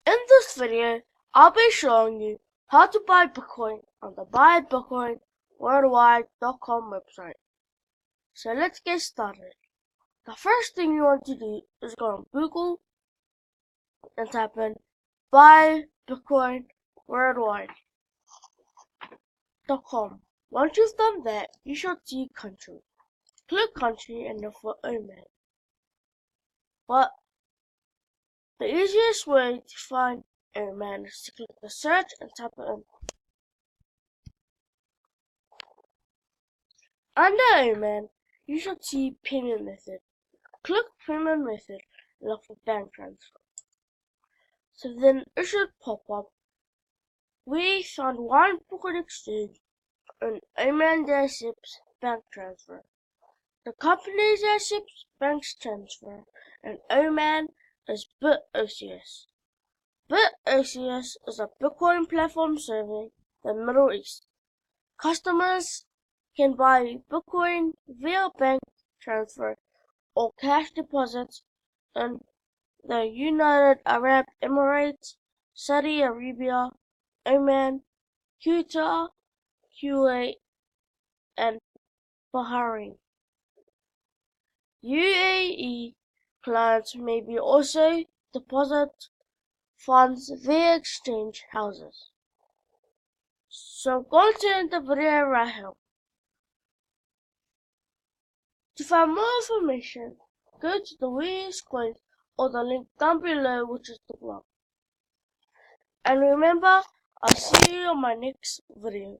In this video, I'll be showing you how to buy Bitcoin on the buybitcoinworldwide.com website. So let's get started. The first thing you want to do is go on Google and type in buybitcoinworldwide.com. Once you've done that, you should see country. Click country and look for Oman. But the easiest way to find Oman is to click the search and type it in. Under Oman, you should see payment method. Click payment method and look for bank transfer. So then it should pop up. We found one Bitcoin exchange on Oman accepts bank transfer. The company accepts bank transfer and Oman is BitOCS. BitOCS is a Bitcoin platform serving the Middle East. Customers can buy Bitcoin via bank transfer or cash deposits in the United Arab Emirates, Saudi Arabia, Oman, Qatar, Kuwait, and Bahrain. UAE clients may be also deposit funds via exchange houses. So I'm going to end the video right here. To find more information, go to the weirdest coins or the link down below, which is the blog. And remember, I'll see you on my next video.